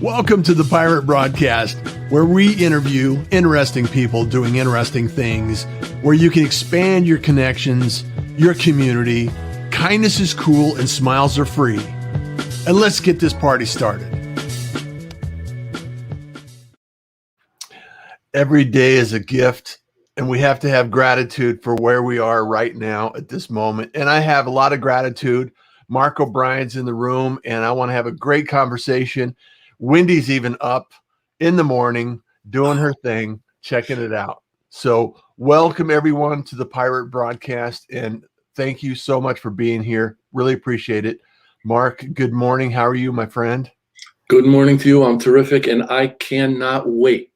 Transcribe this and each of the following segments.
Welcome to the Pirate Broadcast, where we interview interesting people doing interesting things, where you can expand your connections, your community. Kindness is cool and smiles are free. And let's get this party started. Every day is a gift, and we have to have gratitude for where we are right now at this moment. And I have a lot of gratitude. Mark O'Brien's in the room, and I want to have a great conversation. Wendy's even up in the morning doing her thing, checking it out. So welcome everyone to the Pirate Broadcast, and thank you so much for being here. Really appreciate it. Mark, good morning. How are you, my friend? Good morning to you. I'm terrific, and I cannot wait,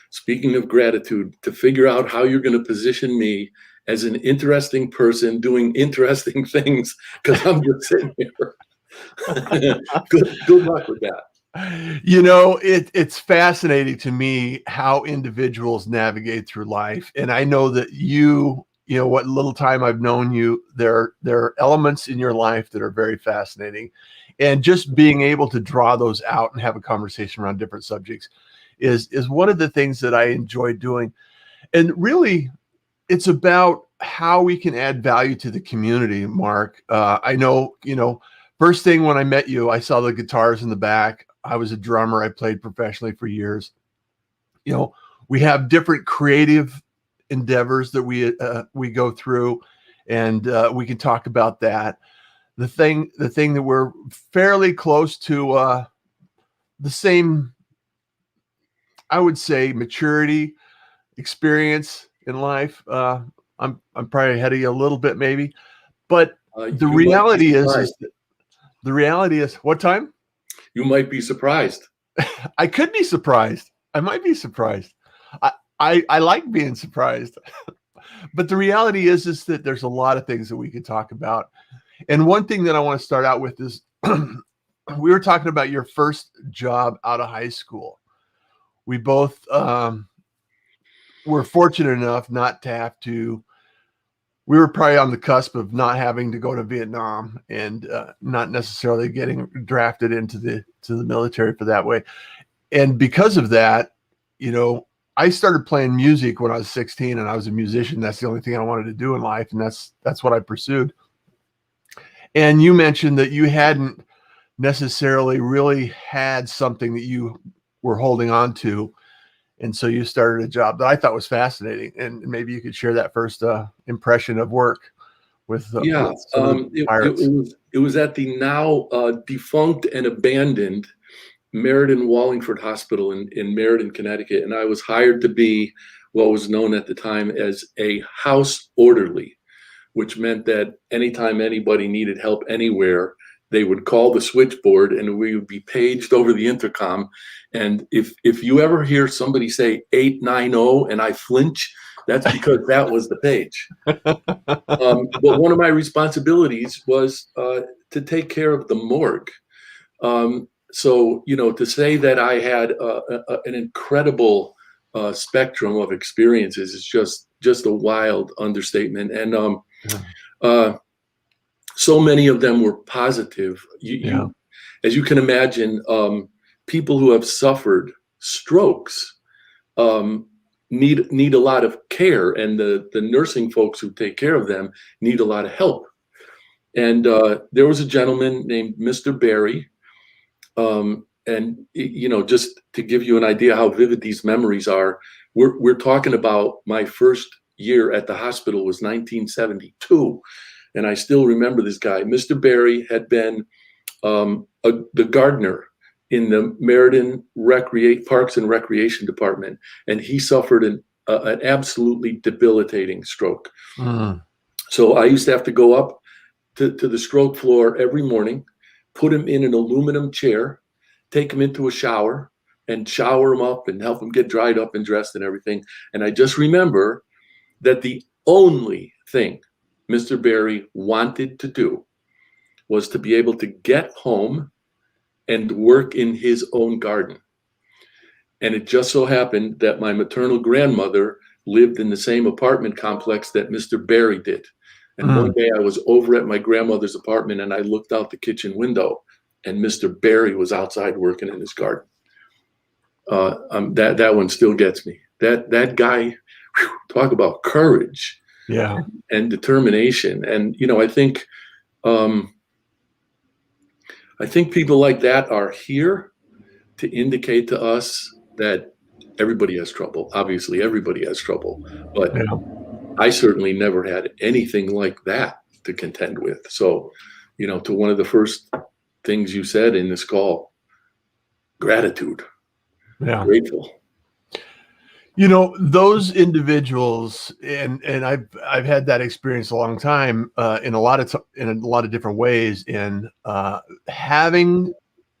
speaking of gratitude, to figure out how you're going to position me as an interesting person doing interesting things, because I'm just sitting here. Good luck with that. You know, it's fascinating to me how individuals navigate through life. And I know that you know, what little time I've known you, there are elements in your life that are very fascinating. And just being able to draw those out and have a conversation around different subjects is one of the things that I enjoy doing. And really, it's about how we can add value to the community, Mark. I know, first thing when I met you, I saw the guitars in the back. I was a drummer. I played professionally for years. We have different creative endeavors that we go through, and we can talk about that. The thing that we're fairly close to the same, I would say, maturity, experience in life. I'm probably ahead of you a little bit, maybe, but the reality is what time? You might be surprised. I could be surprised. I might be surprised. I like being surprised. But the reality is that there's a lot of things that we could talk about. And one thing that I want to start out with is we were talking about your first job out of high school. We both were fortunate enough not to have to. We were probably on the cusp of not having to go to Vietnam and not necessarily getting drafted into the military for that way. And because of that, I started playing music when I was 16, and I was a musician. That's the only thing I wanted to do in life, and that's what I pursued. And you mentioned that you hadn't necessarily really had something that you were holding on to. And so you started a job that I thought was fascinating, and maybe you could share that first impression of work with Pirates. It was at the now defunct and abandoned Meriden Wallingford Hospital in Meriden, Connecticut, and I was hired to be what was known at the time as a house orderly, which meant that anytime anybody needed help anywhere, they would call the switchboard and we would be paged over the intercom. And if you ever hear somebody say 890 and I flinch, that's because that was the page. But one of my responsibilities was to take care of the morgue. So, to say that I had an incredible spectrum of experiences is just a wild understatement. And so many of them were positive. As you can imagine, people who have suffered strokes need a lot of care, and the nursing folks who take care of them need a lot of help. And there was a gentleman named Mr. Barry. And just to give you an idea how vivid these memories are, we're talking about my first year at the hospital was 1972. And I still remember this guy. Mr. Barry had been the gardener in the Meriden Parks and Recreation Department, and he suffered an absolutely debilitating stroke. So I used to have to go up to the stroke floor every morning, put him in an aluminum chair, take him into a shower, and shower him up and help him get dried up and dressed and everything. And I just remember that the only thing Mr. Barry wanted to do was to be able to get home and work in his own garden. And it just so happened that my maternal grandmother lived in the same apartment complex that Mr. Barry did. And one day I was over at my grandmother's apartment and I looked out the kitchen window and Mr. Barry was outside working in his garden. That one still gets me. That guy, whew, talk about courage, Yeah. and determination. And I think people like that are here to indicate to us that everybody has trouble. Obviously, everybody has trouble, but Yeah. I certainly never had anything like that to contend with. So, to one of the first things you said in this call, gratitude, Yeah. grateful. Those individuals, and I've had that experience a long time, in a lot of different ways, in having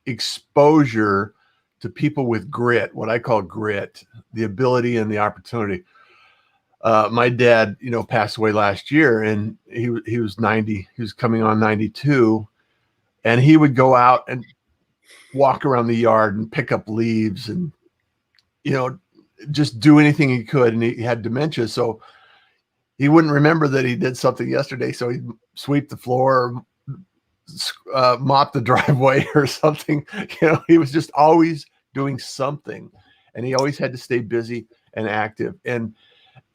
exposure to people with grit, what I call grit, the ability and the opportunity. My dad, passed away last year, and he was 90. He was coming on 92, and he would go out and walk around the yard and pick up leaves and just do anything he could. And he had dementia, so he wouldn't remember that he did something yesterday. So he'd sweep the floor, mop the driveway or something. He was just always doing something, and he always had to stay busy and active. And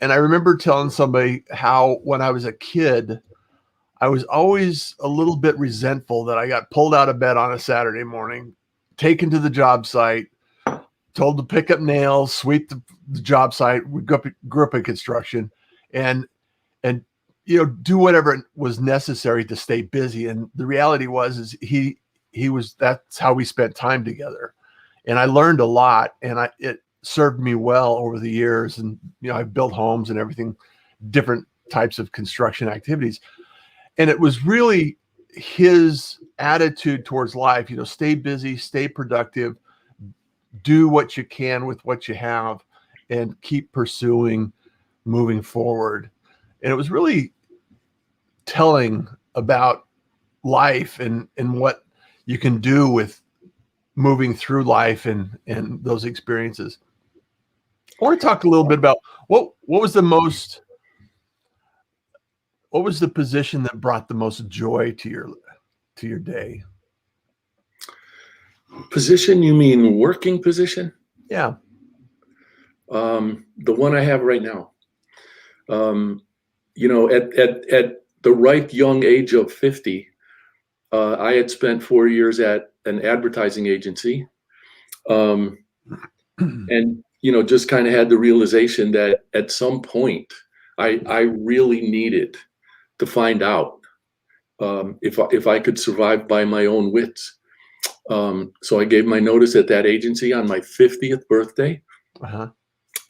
I remember telling somebody how when I was a kid, I was always a little bit resentful that I got pulled out of bed on a Saturday morning, taken to the job site, told to pick up nails, sweep the job site. We grew up in construction, and do whatever was necessary to stay busy. And the reality is that's how we spent time together. And I learned a lot, and it served me well over the years. And I've built homes and everything, different types of construction activities. And it was really his attitude towards life, stay busy, stay productive, do what you can with what you have, and keep pursuing, moving forward. And it was really telling about life and what you can do with moving through life and those experiences. I want to talk a little bit about what was the position that brought the most joy to your day? Position, you mean working position? Yeah. The one I have right now. At the ripe young age of 50, I had spent 4 years at an advertising agency, and just kind of had the realization that at some point I really needed to find out if I could survive by my own wits. So I gave my notice at that agency on my 50th birthday,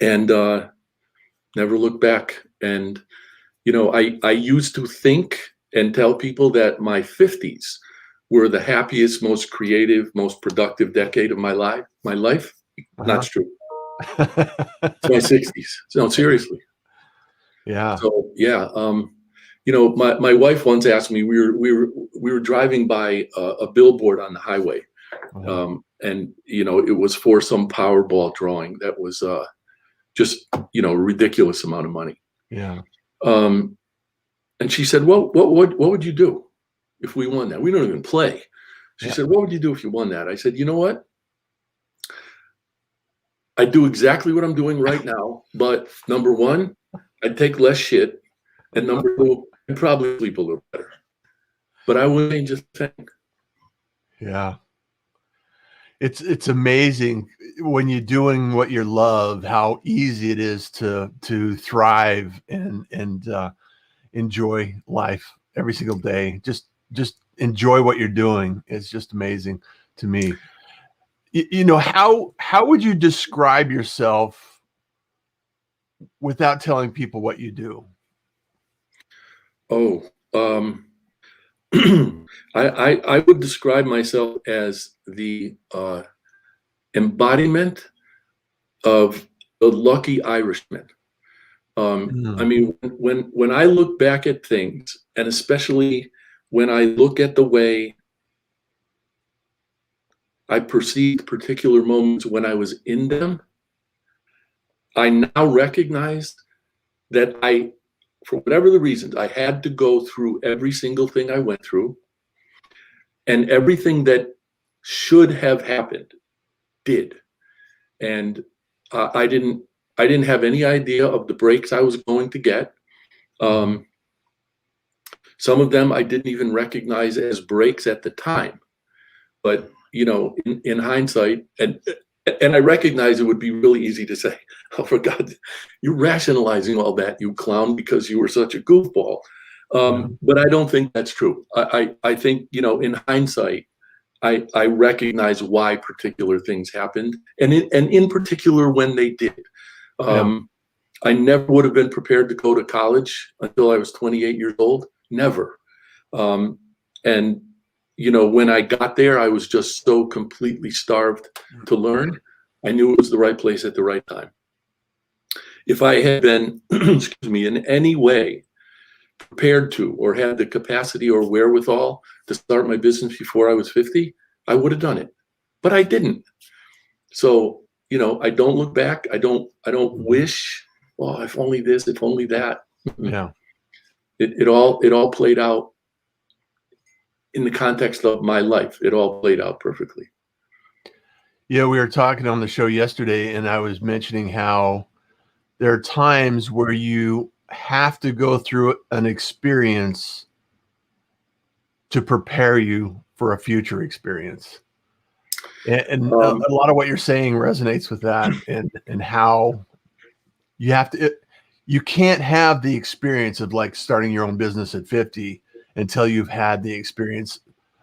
and never looked back. And I used to think and tell people that my 50s were the happiest, most creative, most productive decade of my life. Not true. It's my 60s. No, seriously. Yeah. So yeah, my wife once asked me, we were driving by a billboard on the highway, and it was for some Powerball drawing that was just a ridiculous amount of money. Yeah. And she said, "Well, what would you do if we won that? We don't even play." She said, "What would you do if you won that?" I said, "You know what? I'd do exactly what I'm doing right now, but number one, I'd take less shit, and number two, I'd probably sleep a little better. But I wouldn't change a thing." Yeah. It's amazing when you're doing what you love, how easy it is to thrive and enjoy life every single day. Just enjoy what you're doing. It's just amazing to me. How would you describe yourself without telling people what you do? Oh, I would describe myself as the embodiment of the lucky Irishman. I mean, when I look back at things, and especially when I look at the way I perceived particular moments when I was in them, I now recognize that for whatever the reasons, I had to go through every single thing I went through, and everything that should have happened did. And I didn't have any idea of the breaks I was going to get. Some of them I didn't even recognize as breaks at the time. But, you know, in hindsight, and I recognize it would be really easy to say, oh, for God, you're rationalizing all that, you clown, because you were such a goofball. But I don't think that's true. I think, you know, in hindsight, I recognize why particular things happened, and in particular when they did. I never would have been prepared to go to college until I was 28 years old. Never. And you know, when I got there, I was just so completely starved to learn. I knew it was the right place at the right time. If I had been, excuse me, in any way prepared to, or had the capacity or wherewithal to start my business before I was 50, I would have done it, but I didn't. So, you know, I don't look back. I don't wish, well, if only this, if only that. Yeah. It all played out in the context of my life. It all played out perfectly. Yeah, we were talking on the show yesterday, and I was mentioning how there are times where you have to go through an experience to prepare you for a future experience. And a lot of what you're saying resonates with that, and how you have to, you can't have the experience of like starting your own business at 50 until you've had the experience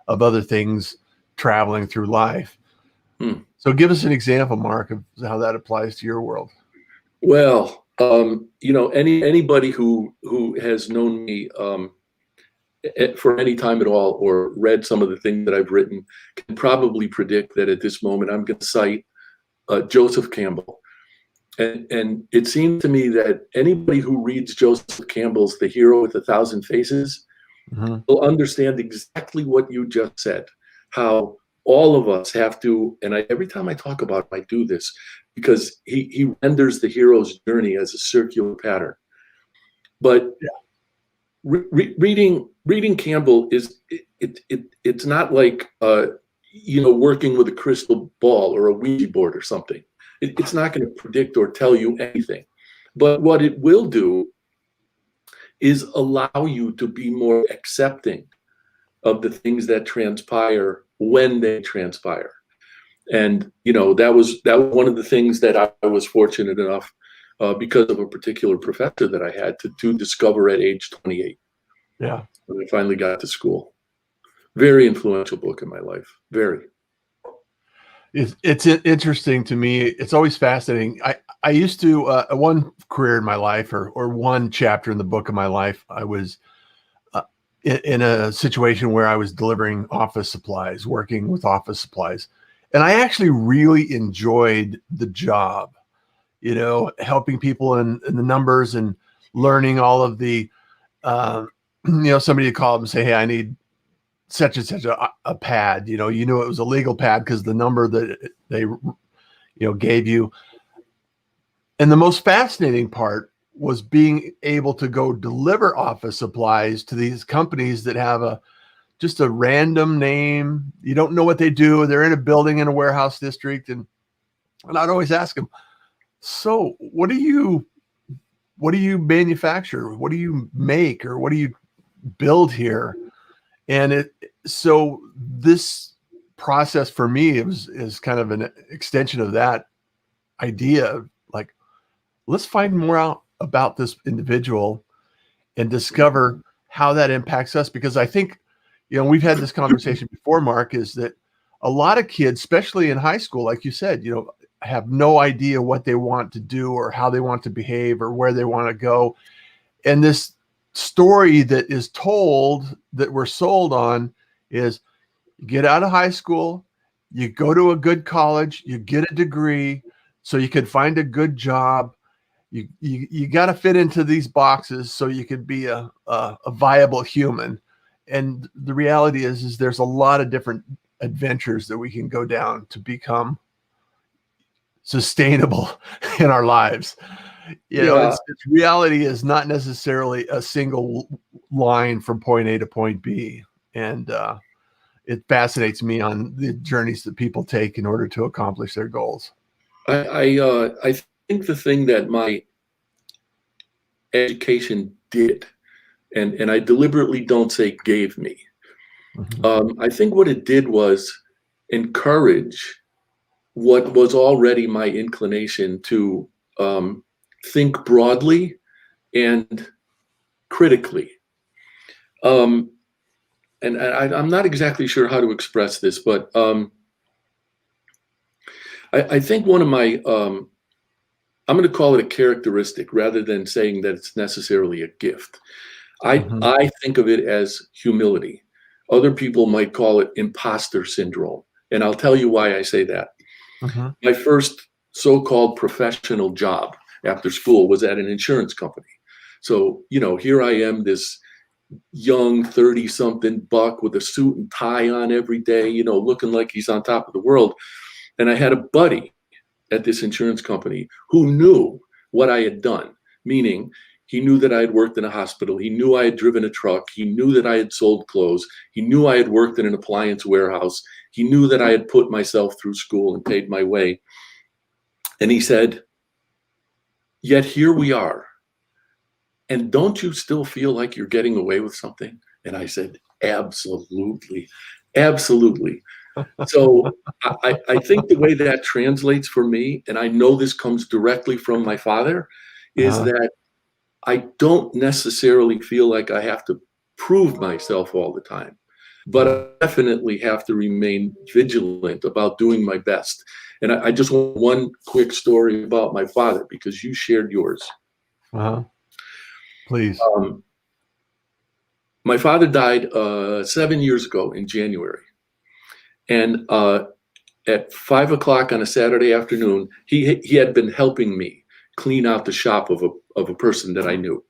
of other things traveling through life. So give us an example, Mark, of how that applies to your world. Well, you know, anybody who has known me for any time at all, or read some of the things that I've written, can probably predict that at this moment I'm going to cite Joseph Campbell. And it seemed to me that anybody who reads Joseph Campbell's The Hero with a Thousand Faces will understand exactly what you just said, how all of us have to, and every time I talk about it, I do this, because he renders the hero's journey as a circular pattern. But reading Campbell is, it's not like you know, working with a crystal ball or a Ouija board or something. It's not going to predict or tell you anything. But what it will do is allow you to be more accepting of the things that transpire when they transpire. And, you know, that was one of the things that I was fortunate enough, because of a particular professor that I had to discover at age 28. Yeah. When I finally got to school. Very influential book in my life. Very. It's interesting to me. It's always fascinating. I used to, one career in my life, or one chapter in the book of my life, I was in a situation where I was delivering office supplies, working with office supplies. And I actually really enjoyed the job, you know, helping people in the numbers and learning all of the, you know, somebody would call up and say, hey, I need such and such a pad. You know, it was a legal pad because the number that they, you know, gave you. And the most fascinating part was being able to go deliver office supplies to these companies that have just a random name. You don't know what they do. They're in a building in a warehouse district. And I'd always ask them, so what do you manufacture? What do you make, or what do you build here? And so this process for me is kind of an extension of that idea. Like, let's find more out about this individual and discover how that impacts us. Because I think, you know, we've had this conversation before, Mark, is that a lot of kids, especially in high school, like you said, you know, have no idea what they want to do or how they want to behave or where they want to go. And this story that is told, that we're sold on, is you get out of high school, you go to a good college, you get a degree so you can find a good job. You got to fit into these boxes so you could be a viable human. And the reality is there's a lot of different adventures that we can go down to become sustainable in our lives. You know, it's reality is not necessarily a single line from point A to point B. And it fascinates me on the journeys that people take in order to accomplish their goals. I think the thing that my education did, and I deliberately don't say gave me, I think what it did was encourage what was already my inclination to think broadly and critically. And I'm not exactly sure how to express this, but I think one of my, I'm going to call it a characteristic rather than saying that it's necessarily a gift. I think of it as humility. Other people might call it imposter syndrome. And I'll tell you why I say that. My first so-called professional job after school was at an insurance company. So, here I am, this young 30-something buck with a suit and tie on every day, looking like he's on top of the world. And I had a buddy at this insurance company who knew what I had done, meaning he knew that I had worked in a hospital. He knew I had driven a truck. He knew that I had sold clothes. He knew I had worked in an appliance warehouse. He knew that I had put myself through school and paid my way. And he said, yet here we are. And don't you still feel like you're getting away with something? And I said, absolutely, absolutely. So I think the way that translates for me, and I know this comes directly from my father, is that I don't necessarily feel like I have to prove myself all the time, but I definitely have to remain vigilant about doing my best. And I just want one quick story about my father, because you shared yours. Please. My father died 7 years ago in January. And at 5 o'clock on a Saturday afternoon, he had been helping me clean out the shop of a person that I knew.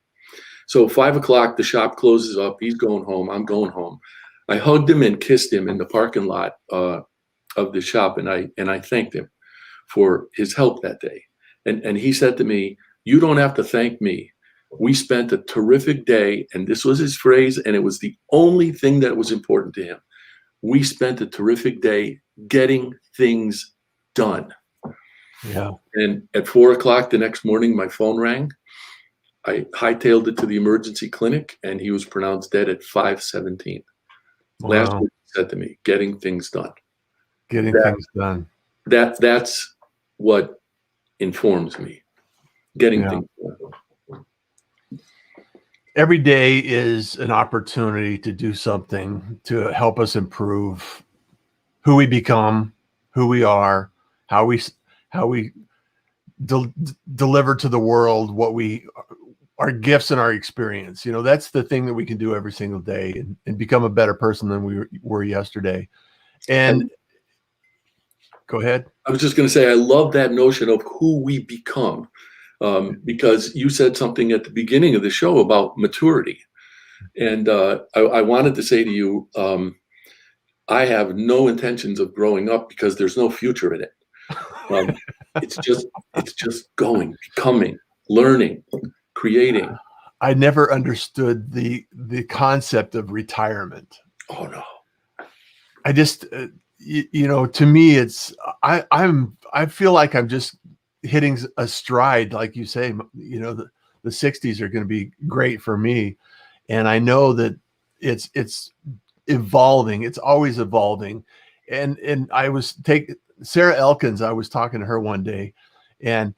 So 5 o'clock, the shop closes up. He's going home. I'm going home. I hugged him and kissed him in the parking lot of the shop, and I thanked him for his help that day. And he said to me, "You don't have to thank me. We spent a terrific day," and this was his phrase, and it was the only thing that was important to him. "We spent a terrific day getting things done." Yeah. And at 4 o'clock the next morning, my phone rang. I hightailed it to the emergency clinic, and he was pronounced dead at 5:17. Last week he said to me, "Getting things done." Getting things done. That's what informs me. Getting things done. Every day is an opportunity to do something to help us improve who we become, who we are, how we deliver to the world what our gifts and our experience. That's the thing that we can do every single day and become a better person than we were yesterday. And go ahead. I was just going to say, I love that notion of who we become. Because you said something at the beginning of the show about maturity. And I wanted to say to you, I have no intentions of growing up because there's no future in it. It's just going, becoming, learning, creating. I never understood the concept of retirement. Oh no. I just, to me, it's, I feel like I'm just hitting a stride, like you say. The 60s are going to be great for me, and I know that it's evolving. It's always evolving. And I was Sarah Elkins. I was talking to her one day and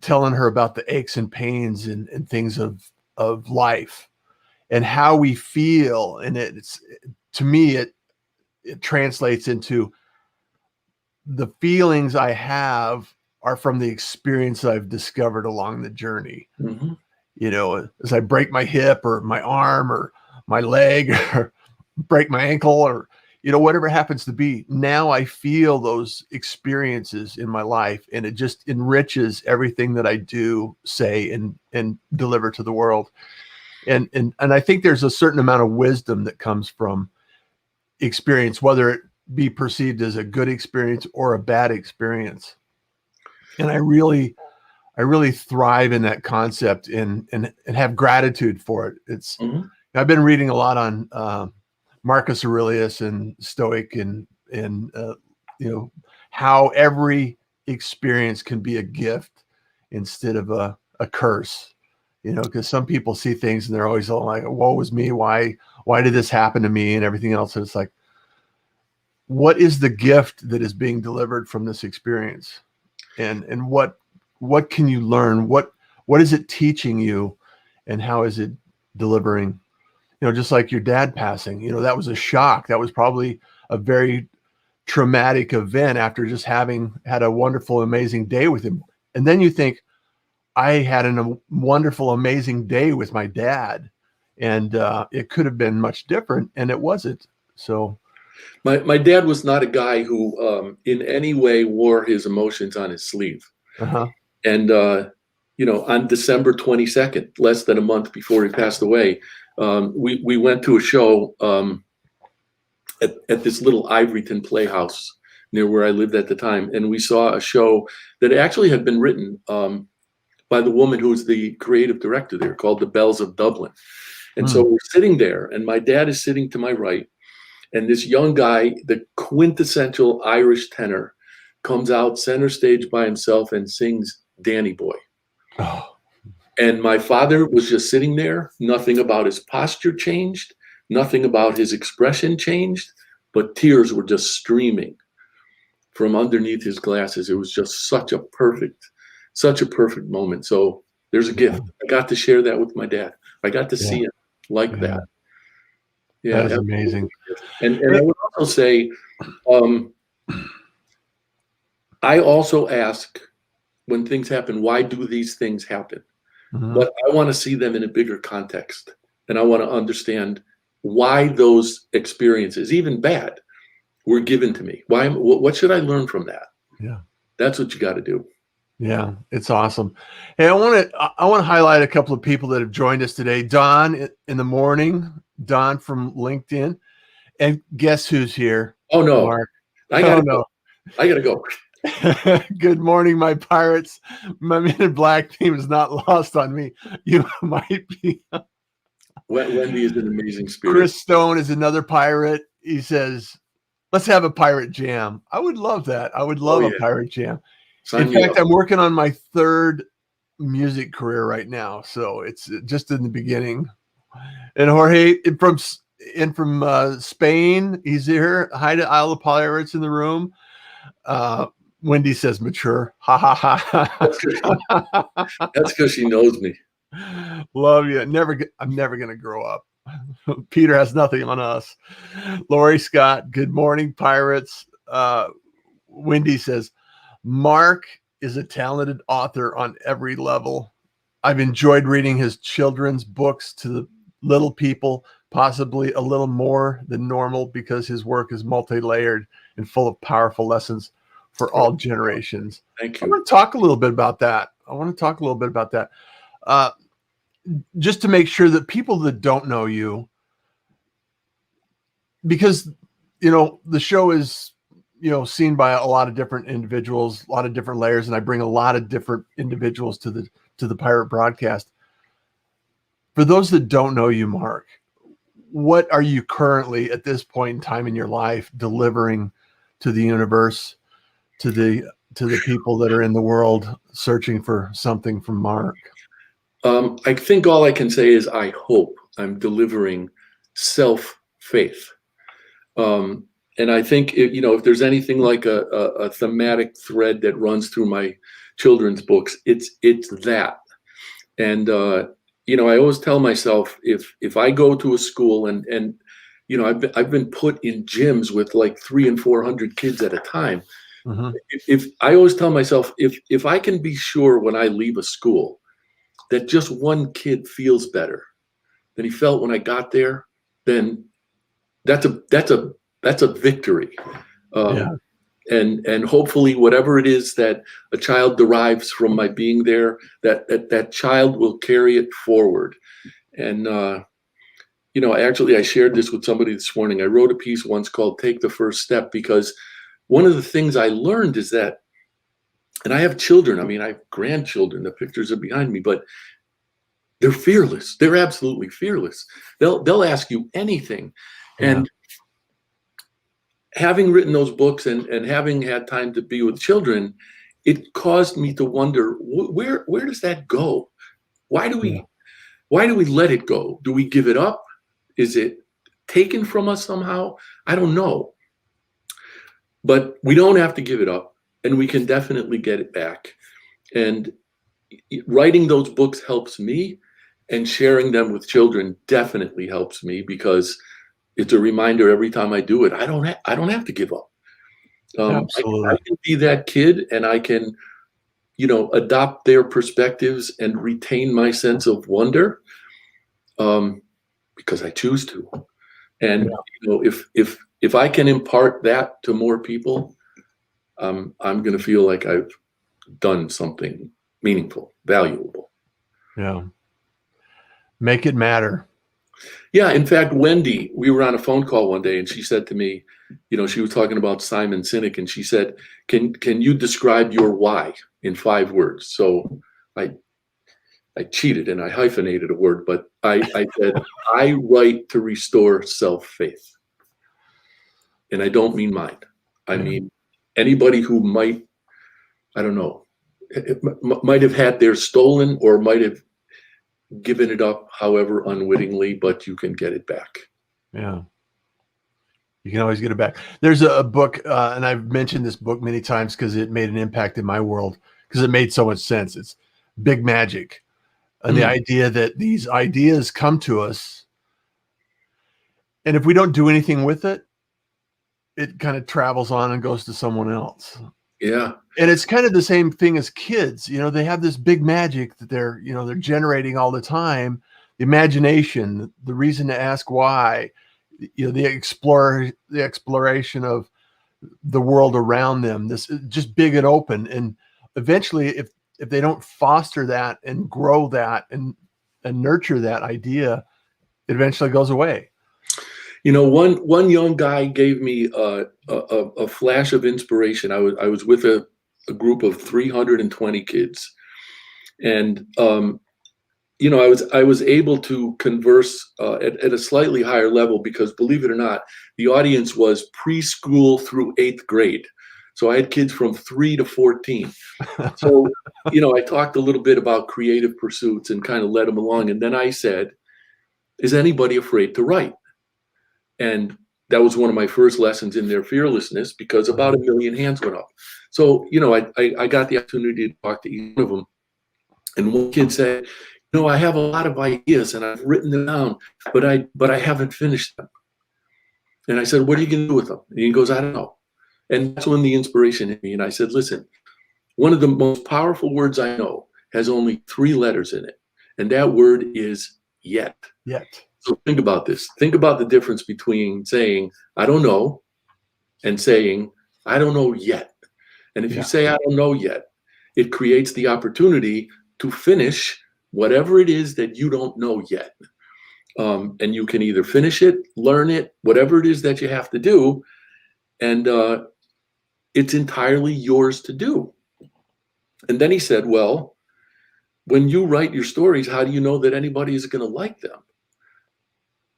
telling her about the aches and pains and things of life and how we feel, and it's, to me, it translates into the feelings I have are from the experience I've discovered along the journey. As I break my hip or my arm or my leg or break my ankle or, whatever it happens to be, now I feel those experiences in my life, and it just enriches everything that I do, say, and deliver to the world. And I think there's a certain amount of wisdom that comes from experience, whether it be perceived as a good experience or a bad experience. And I really thrive in that concept and have gratitude for it. It's I've been reading a lot on Marcus Aurelius and Stoic and how every experience can be a gift instead of a curse, because some people see things and they're always all like, woe is me. Why did this happen to me and everything else? And it's like, what is the gift that is being delivered from this experience? And what can you learn? What is it teaching you, and how is it delivering? Just like your dad passing, that was a shock. That was probably a very traumatic event after just having had a wonderful, amazing day with him. And then you think, I had a wonderful, amazing day with my dad, and it could have been much different, and it wasn't. So my dad was not a guy who in any way wore his emotions on his sleeve. And on December 22nd, less than a month before he passed away, we went to a show at this little Ivoryton Playhouse near where I lived at the time. And we saw a show that actually had been written by the woman who was the creative director there, called The Bells of Dublin. And so we're sitting there, and my dad is sitting to my right. And this young guy, the quintessential Irish tenor, comes out center stage by himself and sings Danny Boy. Oh. And my father was just sitting there. Nothing about his posture changed. Nothing about his expression changed, but tears were just streaming from underneath his glasses. It was just such a perfect moment. So there's a gift. I got to share that with my dad. I got to see him like that. Yeah, that is amazing. And I would also say, I also ask when things happen, why do these things happen? But I want to see them in a bigger context. And I want to understand why those experiences, even bad, were given to me. What should I learn from that? Yeah. That's what you got to do. Yeah, it's awesome. Hey, I want to highlight a couple of people that have joined us today. Don in the morning, Don from LinkedIn. And guess who's here? Oh no. Mark. I gotta go. I gotta go. Good morning, my pirates. My Men in Black theme is not lost on me. You might be. Wendy is an amazing spirit. Chris Stone is another pirate. He says, let's have a pirate jam. I would love that. I would love a pirate jam. In fact, I'm working on my third music career right now. So it's just in the beginning. And Jorge from Spain, he's here. Hi to all the pirates in the room. Wendy says mature. Ha ha ha. That's because she knows me. Love you. I'm never going to grow up. Peter has nothing on us. Lori Scott, good morning, pirates. Wendy says, Mark is a talented author on every level. I've enjoyed reading his children's books to the little people, possibly a little more than normal, because his work is multi-layered and full of powerful lessons for all generations. Thank you. I want to talk a little bit about that. Just to make sure that people that don't know you, because, the show is, seen by a lot of different individuals, a lot of different layers, and I bring a lot of different individuals to the Pirate Broadcast. For those that don't know you, Mark, what are you currently at this point in time in your life delivering to the universe, to the people that are in the world searching for something from Mark? I think all I can say is I hope I'm delivering self-faith. And I think, if there's anything like a thematic thread that runs through my children's books, it's that. And, I always tell myself, if I go to a school and I've been put in gyms with like 300 and 400 kids at a time. If I always tell myself, if I can be sure when I leave a school that just one kid feels better than he felt when I got there, then that's a victory. And hopefully whatever it is that a child derives from my being there, that child will carry it forward. And, actually I shared this with somebody this morning. I wrote a piece once called Take the First Step, because one of the things I learned is that, and I have children, I have grandchildren, the pictures are behind me, but they're fearless. They're absolutely fearless. They'll ask you anything. Yeah. And having written those books and having had time to be with children, it caused me to wonder, where does that go? Why do Yeah. we let it go? Do we give it up? Is it taken from us somehow? I don't know. But we don't have to give it up, and we can definitely get it back. And writing those books helps me, and sharing them with children definitely helps me, because it's a reminder every time I do it. I don't have to give up. I Absolutely. can be that kid, and I can, adopt their perspectives and retain my sense of wonder, because I choose to. And if I can impart that to more people, I'm going to feel like I've done something meaningful, valuable. Yeah. Make it matter. Yeah. In fact, Wendy, we were on a phone call one day, and she said to me, she was talking about Simon Sinek, and she said, can you describe your why in 5 words? So I cheated and I hyphenated a word, but I said, I write to restore self-faith. And I don't mean mine. I mean anybody who might, I don't know, might have had theirs stolen or might have given it up, however unwittingly, but you can get it back. Yeah. You can always get it back. There's a book, and I've mentioned this book many times because it made an impact in my world, because it made so much sense. It's Big Magic. And the idea that these ideas come to us, and if we don't do anything with it, it kind of travels on and goes to someone else. Yeah. And it's kind of the same thing as kids. They have this big magic that they're generating all the time. The imagination, the reason to ask why, the exploration of the world around them, this just big and open. And eventually, if they don't foster that and grow that and nurture that idea, it eventually goes away. One young guy gave me a flash of inspiration. I was with a group of 320 kids, and I was able to converse at a slightly higher level, because, believe it or not, the audience was preschool through 8th grade. So I had kids from 3 to 14. So, I talked a little bit about creative pursuits and kind of led them along. And then I said, is anybody afraid to write? And that was one of my first lessons in their fearlessness, because about 1 million hands went up. So, I got the opportunity to talk to each one of them. And one kid said, I have a lot of ideas and I've written them down, but I haven't finished them. And I said, what are you going to do with them? And he goes, I don't know. And that's when the inspiration hit me. And I said, listen, one of the most powerful words I know has only 3 letters in it. And that word is yet. Yet. So think about this. Think about the difference between saying, I don't know, and saying, I don't know yet. And if you say, I don't know yet, it creates the opportunity to finish whatever it is that you don't know yet. And you can either finish it, learn it, whatever it is that you have to do. And it's entirely yours to do. And then he said, well, when you write your stories, how do you know that anybody is going to like them?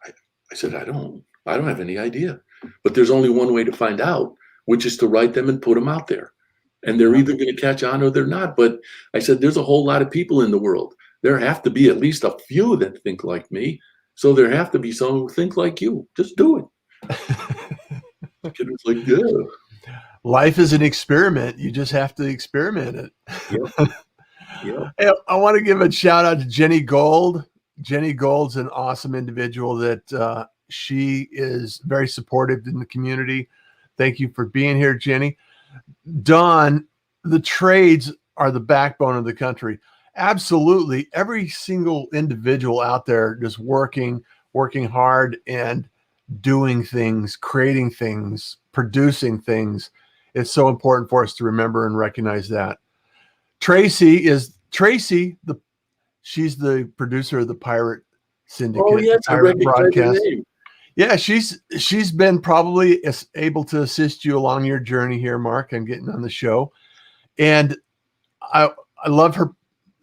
I said, I don't have any idea. But there's only one way to find out, which is to write them and put them out there. And they're either going to catch on or they're not. But I said, there's a whole lot of people in the world. There have to be at least a few that think like me. So there have to be some who think like you. Just do it. The kid was like, yeah. Life is an experiment. You just have to experiment it. Yep. Yep. Hey, I want to give a shout out to Jenny Gold. Jenny Gold's an awesome individual that she is very supportive in the community. Thank you for being here, Jenny. Don, the trades are the backbone of the country. Absolutely. Every single individual out there just working hard and doing things, creating things, producing things. It's so important for us to remember and recognize that. Tracy, she's the producer of the Pirate Syndicate. Oh, yes, I Pirate recognize Broadcast. the name. Yeah, she's been probably able to assist you along your journey here, Mark, and getting on the show. And I love her.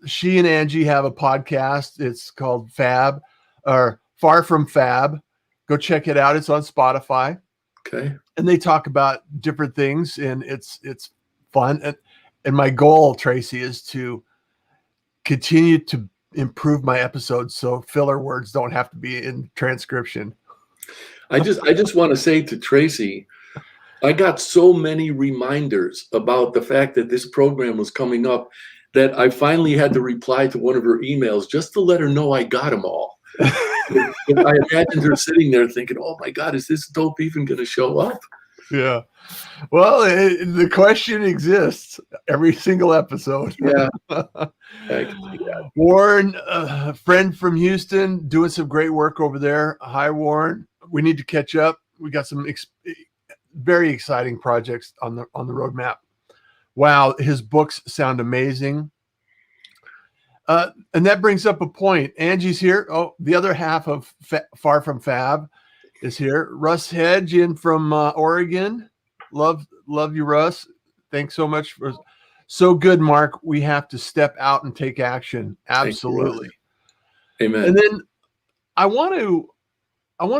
She and Angie have a podcast. It's called Fab, or From Fab. Go check it out. It's on Spotify. Okay. And they talk about different things, and it's fun. And my goal, Tracy, is to continue to improve my episodes so filler words don't have to be in transcription. I just want to say to Tracy, I got so many reminders about the fact that this program was coming up that I finally had to reply to one of her emails just to let her know I got them all. I imagined her sitting there thinking, "Oh my God, is this dope even going to show up?" Yeah. Well, the question exists every single episode. Yeah. I can see that. Warren, a friend from Houston, doing some great work over there. Hi, Warren. We need to catch up. We got some very exciting projects on the roadmap. Wow, his books sound amazing. And that brings up a point. Angie's here. Oh, the other half of Far From Fab is here. Russ Hedge in from Oregon. Love you, Russ. Thanks so much for so good, Mark. We have to step out and take action. Absolutely. Amen. And then I want to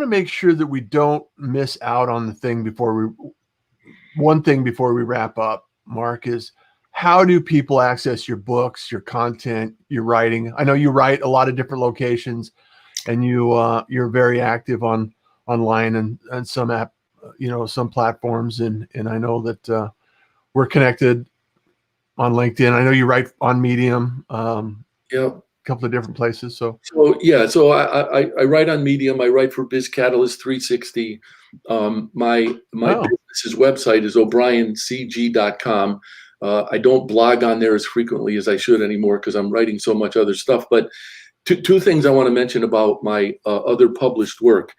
make sure that we don't miss out on the thing one thing before we wrap up, Mark, is how do people access your books, your content, your writing? I know you write a lot of different locations, and you're very active online and some some platforms, and I know that we're connected on LinkedIn. I know you write on Medium, Yeah. a couple of different places. So I write on Medium. I write for Biz Catalyst 360. My business's website is OBrienCG.com. I don't blog on there as frequently as I should anymore because I'm writing so much other stuff. But two things I want to mention about my other published work.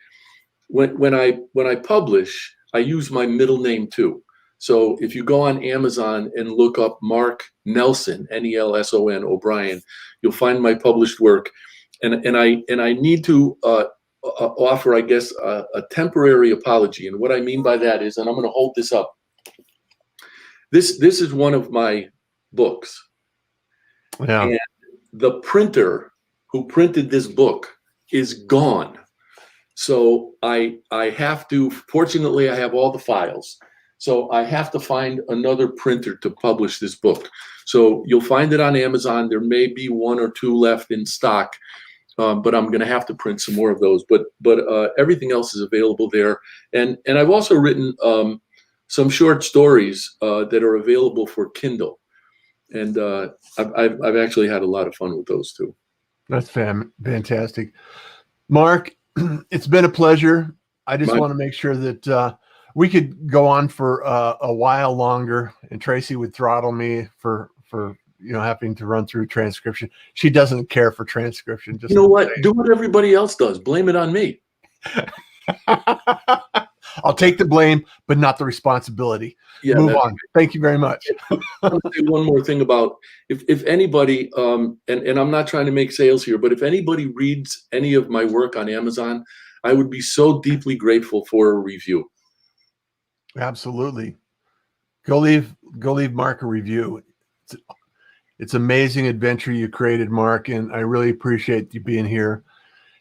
When I publish, I use my middle name too. So if you go on Amazon and look up Mark Nelson, Nelson O'Brien, you'll find my published work. And I need to offer, I guess, a temporary apology. And what I mean by that is, and I'm going to hold this up. This is one of my books. yeah. And the printer who printed this book is gone. So I have to, fortunately, I have all the files. So I have to find another printer to publish this book. So you'll find it on Amazon. There may be one or two left in stock, but I'm going to have to print some more of those. But everything else is available there. And I've also written some short stories that are available for Kindle. And I've actually had a lot of fun with those too. That's fantastic. Mark, it's been a pleasure. I just want to make sure that we could go on for a while longer, and Tracy would throttle me for having to run through transcription. She doesn't care for transcription. Just what? Do what everybody else does. Blame it on me. I'll take the blame, but not the responsibility. Yeah, move on. Thank you very much. I want to say one more thing about if anybody, and I'm not trying to make sales here, but if anybody reads any of my work on Amazon, I would be so deeply grateful for a review. Absolutely. Go leave Mark a review. It's amazing adventure you created, Mark, and I really appreciate you being here,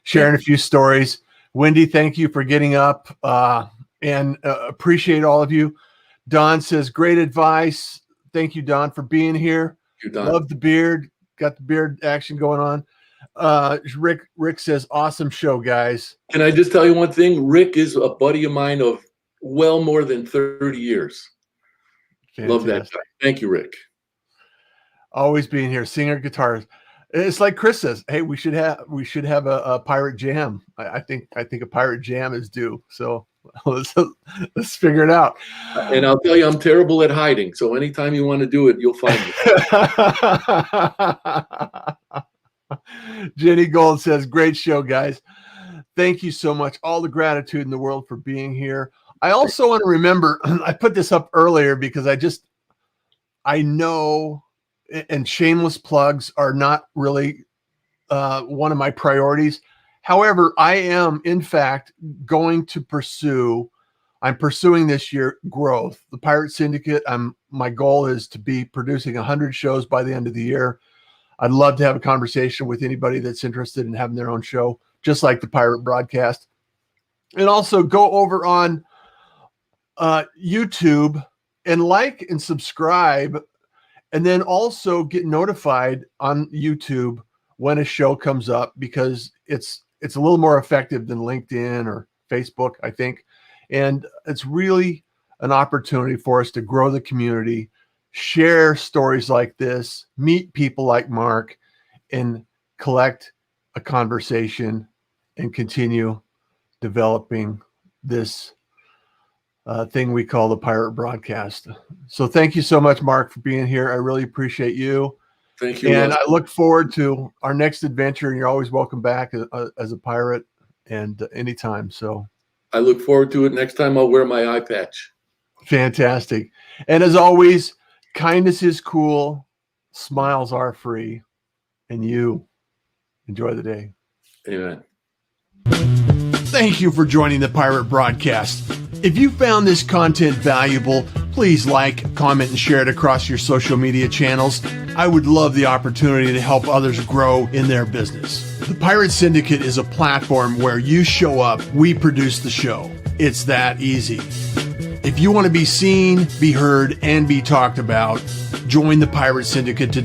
sharing a few stories. Wendy, thank you for getting up, and appreciate all of you. Don says, great advice. Thank you, Don, for being here. You're done. Love the beard. Got the beard action going on. Rick says, awesome show, guys. Can I just tell you one thing? Rick is a buddy of mine of well more than 30 years. Fantastic. Love that guy. Thank you, Rick. Always being here, singer, guitarist. It's like Chris says, hey, we should have a pirate jam. I think a pirate jam is due. So let's figure it out. And I'll tell you, I'm terrible at hiding. So anytime you want to do it, you'll find me. Jenny Gold says, great show, guys. Thank you so much. All the gratitude in the world for being here. I also want to remember, I put this up earlier because I know, and shameless plugs are not really one of my priorities. However, I am, in fact, going to I'm pursuing this year growth. The Pirate Syndicate, my goal is to be producing 100 shows by the end of the year. I'd love to have a conversation with anybody that's interested in having their own show, just like the Pirate Broadcast. And also go over on YouTube and like and subscribe, and then also get notified on YouTube when a show comes up, because it's a little more effective than LinkedIn or Facebook, I think. And it's really an opportunity for us to grow the community, share stories like this, meet people like Mark, and collect a conversation and continue developing this thing we call the Pirate Broadcast. So thank you so much, Mark, for being here. I really appreciate you. Thank you, And Russ. I look forward to our next adventure. And you're always welcome back as a pirate, and anytime. So I look forward to it. Next time I'll wear my eye patch. fantastic. And as always, kindness is cool, smiles are free, and you enjoy the day. Amen. Thank you for joining the Pirate Broadcast. If you found this content valuable, please like, comment, and share it across your social media channels. I would love the opportunity to help others grow in their business. The Pirate Syndicate is a platform where you show up, we produce the show. It's that easy. If you want to be seen, be heard, and be talked about, join the Pirate Syndicate today.